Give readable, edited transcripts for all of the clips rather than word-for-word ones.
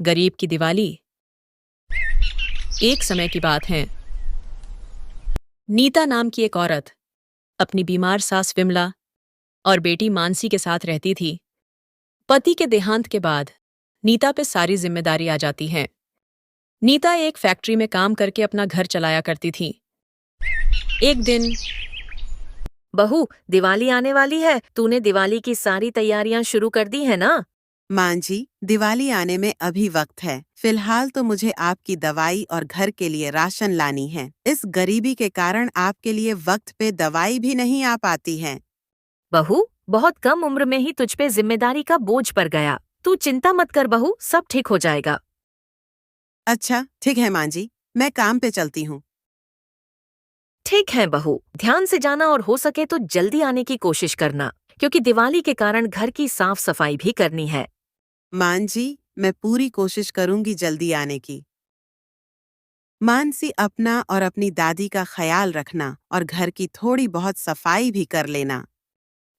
गरीब की दिवाली। एक समय की बात है। नीता नाम की एक औरत अपनी बीमार सास विमला और बेटी मानसी के साथ रहती थी। पति के देहांत के बाद नीता पे सारी जिम्मेदारी आ जाती है। नीता एक फैक्ट्री में काम करके अपना घर चलाया करती थी। एक दिन, बहू, दिवाली आने वाली है। तूने दिवाली की सारी तैयारियां शुरू कर दी है ना? मां जी, दिवाली आने में अभी वक्त है। फिलहाल तो मुझे आपकी दवाई और घर के लिए राशन लानी है। इस गरीबी के कारण आपके लिए वक्त पे दवाई भी नहीं आ पाती है। बहू, बहुत कम उम्र में ही तुझ पे जिम्मेदारी का बोझ पड़ गया। तू चिंता मत कर बहू, सब ठीक हो जाएगा। अच्छा, ठीक है मां जी, मैं काम पे चलती हूँ। ठीक है बहू, ध्यान से जाना और हो सके तो जल्दी आने की कोशिश करना, क्योंकि दिवाली के कारण घर की साफ सफाई भी करनी है। मां जी, मैं पूरी कोशिश करूंगी जल्दी आने की। मानसी, अपना और अपनी दादी का ख्याल रखना और घर की थोड़ी बहुत सफाई भी कर लेना।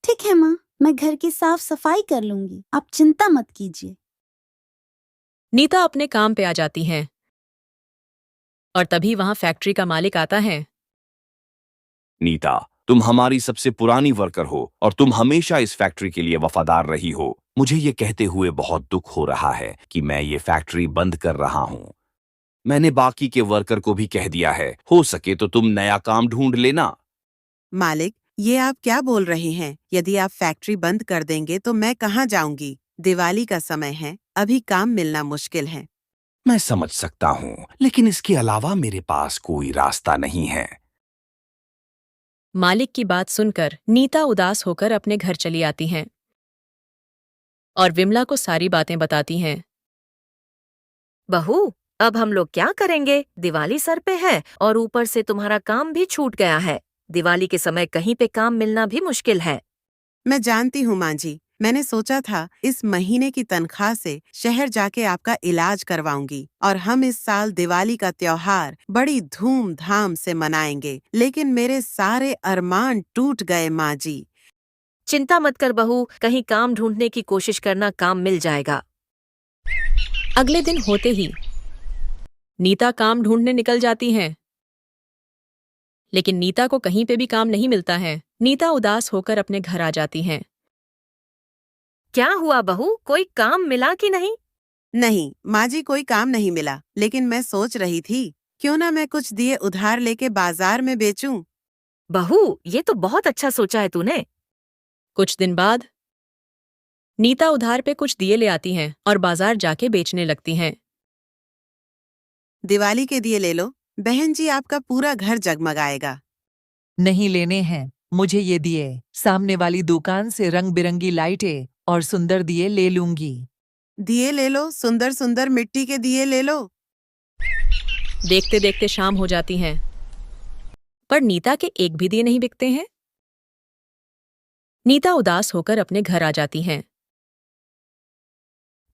ठीक है माँ, मैं घर की साफ सफाई कर लूंगी, आप चिंता मत कीजिए। नीता अपने काम पे आ जाती है और तभी वहां फैक्ट्री का मालिक आता है। नीता, तुम हमारी सबसे पुरानी वर्कर हो और तुम हमेशा इस फैक्ट्री के लिए वफादार रही हो। मुझे ये कहते हुए बहुत दुख हो रहा है कि मैं ये फैक्ट्री बंद कर रहा हूँ। मैंने बाकी के वर्कर को भी कह दिया है, हो सके तो तुम नया काम ढूंढ लेना। मालिक, ये आप क्या बोल रहे हैं? यदि आप फैक्ट्री बंद कर देंगे तो मैं कहाँ जाऊंगी? दिवाली का समय है, अभी काम मिलना मुश्किल है। मैं समझ सकता हूँ, लेकिन इसके अलावा मेरे पास कोई रास्ता नहीं है। मालिक की बात सुनकर नीता उदास होकर अपने घर चली आती हैं और विमला को सारी बातें बताती हैं। बहू, अब हम लोग क्या करेंगे? दिवाली सर पे है और ऊपर से तुम्हारा काम भी छूट गया है। दिवाली के समय कहीं पे काम मिलना भी मुश्किल है। मैं जानती हूँ माँ जी, मैंने सोचा था इस महीने की तनख्वाह से शहर जाके आपका इलाज करवाऊंगी और हम इस साल दिवाली का त्योहार बड़ी धूमधाम से मनाएंगे, लेकिन मेरे सारे अरमान टूट गए माँ जी। चिंता मत कर बहू, कहीं काम ढूंढने की कोशिश करना, काम मिल जाएगा। अगले दिन होते ही नीता काम ढूंढने निकल जाती हैं, लेकिन नीता को कहीं पे भी काम नहीं मिलता है। नीता उदास होकर अपने घर आ जाती हैं। क्या हुआ बहू, कोई काम मिला कि नहीं? नहीं माँ जी, कोई काम नहीं मिला, लेकिन मैं सोच रही थी क्यों ना मैं कुछ दिए उधार लेके बाजार में बेचूं। बहू, ये तो बहुत अच्छा सोचा है तूने। कुछ दिन बाद नीता उधार पे कुछ दिए ले आती हैं और बाजार जाके बेचने लगती हैं। दिवाली के दिए ले लो बहन जी, आपका पूरा घर जगमगाएगा। नहीं लेने हैं मुझे ये दिए। सामने वाली दुकान से रंग बिरंगी लाइटें और सुंदर दिए ले लूंगी। दिए ले लो, सुंदर सुंदर मिट्टी के दिए ले लो। देखते देखते शाम हो जाती हैं, पर नीता के एक भी दिए नहीं बिकते हैं। नीता उदास होकर अपने घर आ जाती हैं।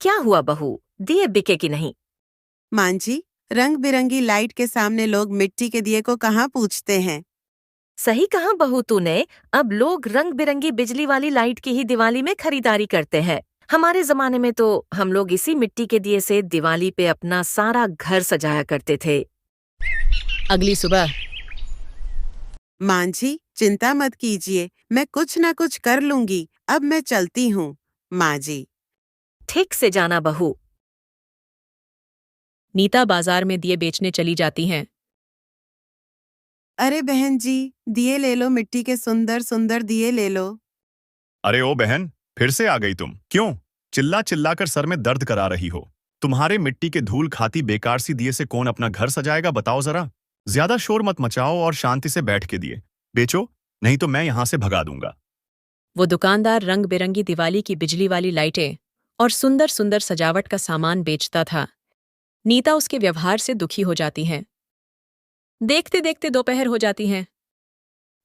क्या हुआ बहू, दिए बिके कि नहीं? मां जी, रंग बिरंगी लाइट के सामने लोग मिट्टी के दिए को कहाँ पूछते हैं? सही कहा बहू तूने, अब लोग रंग बिरंगी बिजली वाली लाइट की ही दिवाली में खरीदारी करते हैं। हमारे जमाने में तो हम लोग इसी मिट्टी के दिए से दिवाली पे अपना सारा घर सजाया करते थे। अगली सुबह मां जी, चिंता मत कीजिए, मैं कुछ ना कुछ कर लूंगी। अब मैं चलती हूँ माँ जी। ठीक से जाना बहू। नीता बाजार में दिए बेचने चली जाती हैं। अरे बहन जी, दिए ले लो, मिट्टी के सुंदर सुंदर दिए ले लो। अरे ओ बहन, फिर से आ गई तुम। क्यों चिल्ला चिल्ला कर सर में दर्द करा रही हो? तुम्हारे मिट्टी के धूल खाती बेकार सी दिए से कौन अपना घर सजाएगा, बताओ जरा। ज्यादा शोर मत मचाओ और शांति से बैठ के दिए बेचो, नहीं तो मैं यहां से भगा दूंगा। वो दुकानदार रंग बिरंगी दिवाली की बिजली वाली लाइटें और सुंदर सुंदर सजावट का सामान बेचता था। नीता उसके व्यवहार से दुखी हो जाती हैं। देखते देखते दोपहर हो जाती हैं।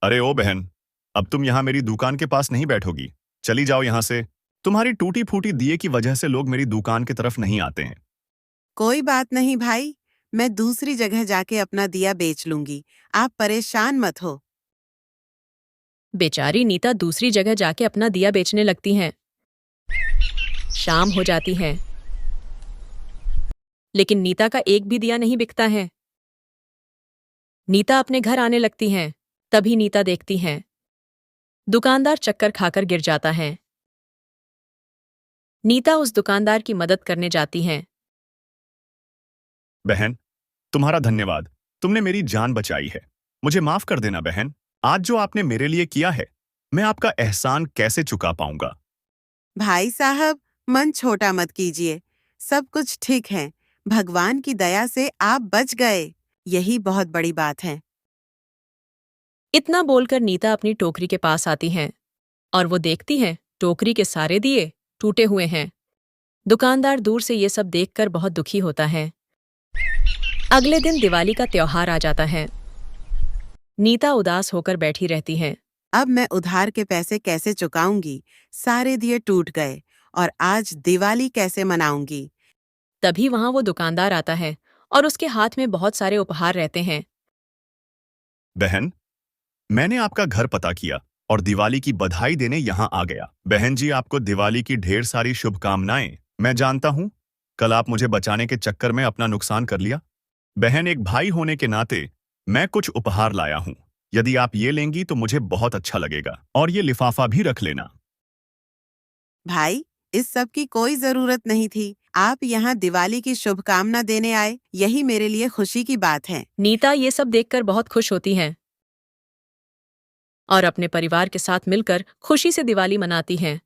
अरे ओ बहन, अब तुम यहाँ मेरी दुकान के पास नहीं बैठोगी, चली जाओ यहाँ से। तुम्हारी टूटी फूटी दिए की वजह से लोग मेरी दुकान की तरफ नहीं आते हैं। कोई बात नहीं भाई, मैं दूसरी जगह जाके अपना दिया बेच लूंगी, आप परेशान मत हो। बेचारी नीता दूसरी जगह जाके अपना दिया बेचने लगती हैं। शाम हो जाती है। लेकिन नीता का एक भी दिया नहीं बिकता है। नीता अपने घर आने लगती हैं, तभी नीता देखती हैं दुकानदार चक्कर खाकर गिर जाता है। नीता उस दुकानदार की मदद करने जाती हैं। बहन, तुम्हारा धन्यवाद। तुमने मेरी जान बचाई है। मुझे माफ कर देना बहन। आज जो आपने मेरे लिए किया है, मैं आपका एहसान कैसे चुका पाऊंगा। भाई साहब, मन छोटा मत कीजिए। सब कुछ ठीक है। भगवान की दया से आप बच गए। यही बहुत बड़ी बात है। इतना बोलकर नीता अपनी टोकरी के पास आती हैं और वो देखती हैं टोकरी के सारे दिए टूटे हुए हैं। दुकानदार दूर से ये सब देखकर बहुत दुखी होता है। अगले दिन दिवाली का त्योहार आ जाता है। नीता उदास होकर बैठी रहती है। अब मैं उधार के पैसे कैसे चुकाऊंगी? सारे दिए टूट गए और आज दिवाली कैसे मनाऊंगी? तभी वहां वो दुकानदार आता है और उसके हाथ में बहुत सारे उपहार रहते हैं। बहन, मैंने आपका घर पता किया और दिवाली की बधाई देने यहाँ आ गया। बहन जी, आपको दिवाली की ढेर सारी शुभकामनाएं। मैं जानता हूँ कल आप मुझे बचाने के चक्कर में अपना नुकसान कर लिया। बहन, एक भाई होने के नाते मैं कुछ उपहार लाया हूँ। यदि आप ये लेंगी तो मुझे बहुत अच्छा लगेगा। और ये लिफाफा भी रख लेना। भाई, इस सब की कोई जरूरत नहीं थी। आप यहाँ दिवाली की शुभकामना देने आए, यही मेरे लिए खुशी की बात है। नीता ये सब देखकर बहुत खुश होती हैं और अपने परिवार के साथ मिलकर खुशी से दिवाली मनाती हैं।